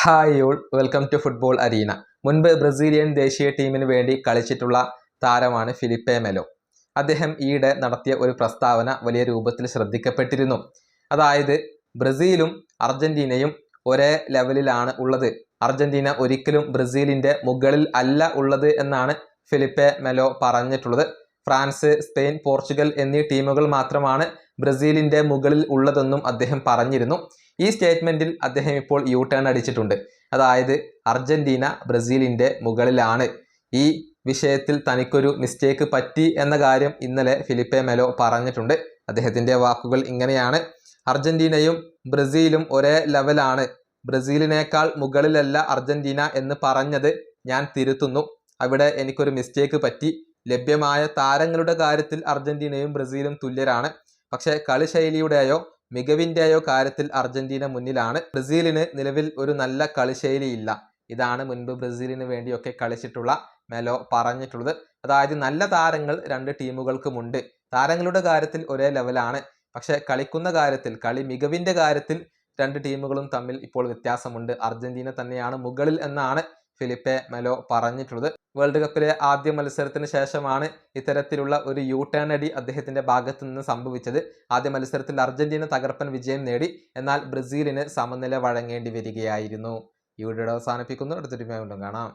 Hi all, welcome to football arena. മുൻപ് Brazilian ദേശീയ ടീമിന് വേണ്ടി കളിച്ചിട്ടുള്ള താരമാണ് ഫിലിപ്പെ മെലോ. അദ്ദേഹം ഈയിടെ നടത്തിയ ഒരു പ്രസ്താവന വലിയ രൂപത്തിൽ ശ്രദ്ധിക്കപ്പെട്ടിരുന്നു. അതായത് ബ്രസീലും അർജന്റീനയും ഒരേ ലെവലിലാണ് ഉള്ളത്, അർജന്റീന ഒരിക്കലും ബ്രസീലിൻ്റെ മുകളിൽ അല്ല ഉള്ളത് എന്നാണ് ഫിലിപ്പെ മെലോ പറഞ്ഞിട്ടുള്ളത്. ഫ്രാൻസ്, സ്പെയിൻ, പോർച്ചുഗൽ എന്നീ ടീമുകൾ മാത്രമാണ് ബ്രസീലിൻ്റെ മുകളിൽ ഉള്ളതെന്നും അദ്ദേഹം പറഞ്ഞിരുന്നു. ഈ സ്റ്റേറ്റ്മെൻറ്റിൽ അദ്ദേഹം ഇപ്പോൾ യു ടേൺ അടിച്ചിട്ടുണ്ട്. അതായത് അർജന്റീന ബ്രസീലിൻ്റെ മുകളിലാണ്. ഈ വിഷയത്തിൽ തനിക്കൊരു മിസ്റ്റേക്ക് പറ്റി എന്ന കാര്യം ഇന്നലെ ഫിലിപ്പെ മെലോ പറഞ്ഞിട്ടുണ്ട്. അദ്ദേഹത്തിൻ്റെ വാക്കുകൾ ഇങ്ങനെയാണ്: അർജന്റീനയും ബ്രസീലും ഒരേ ലെവലാണ്, ബ്രസീലിനേക്കാൾ മുകളിലല്ല അർജന്റീന എന്ന് പറഞ്ഞത് ഞാൻ തിരുത്തുന്നു. അവിടെ എനിക്കൊരു മിസ്റ്റേക്ക് പറ്റി. ലഭ്യമായ താരങ്ങളുടെ കാര്യത്തിൽ അർജന്റീനയും ബ്രസീലും തുല്യരാണ്. പക്ഷേ കളിശൈലിയുടെയോ മികവിൻ്റെയോ കാര്യത്തിൽ അർജന്റീന മുന്നിലാണ്. ബ്രസീലിന് നിലവിൽ ഒരു നല്ല കളിശൈലിയില്ല. ഇതാണ് മുൻപ് ബ്രസീലിന് വേണ്ടിയൊക്കെ കളിച്ചിട്ടുള്ള മെലോ പറഞ്ഞിട്ടുള്ളത്. അതായത് നല്ല താരങ്ങൾ രണ്ട് ടീമുകൾക്കുമുണ്ട്. താരങ്ങളുടെ കാര്യത്തിൽ ഒരേ ലെവലാണ്. പക്ഷേ കളിക്കുന്ന കാര്യത്തിൽ, കളി മികവിൻ്റെ കാര്യത്തിൽ രണ്ട് ടീമുകളും തമ്മിൽ ഇപ്പോൾ വ്യത്യാസമുണ്ട്. അർജന്റീന തന്നെയാണ് മുകളിൽ എന്നാണ് ഫിലിപ്പെ മെലോ പറഞ്ഞിട്ടുള്ളത്. വേൾഡ് കപ്പിലെ ആദ്യ മത്സരത്തിന് ശേഷമാണ് ഇത്തരത്തിലുള്ള ഒരു യു ടേൺ അടി അദ്ദേഹത്തിൻ്റെ ഭാഗത്തു നിന്ന് സംഭവിച്ചത്. ആദ്യ മത്സരത്തിൽ അർജന്റീന തകർപ്പൻ വിജയം നേടി, എന്നാൽ ബ്രസീലിന് സമനില വഴങ്ങേണ്ടി വരികയായിരുന്നു. ഈ വീഡിയോ അവസാനിപ്പിക്കുന്നു. അടുത്തൊരു വീണ്ടും കാണാം.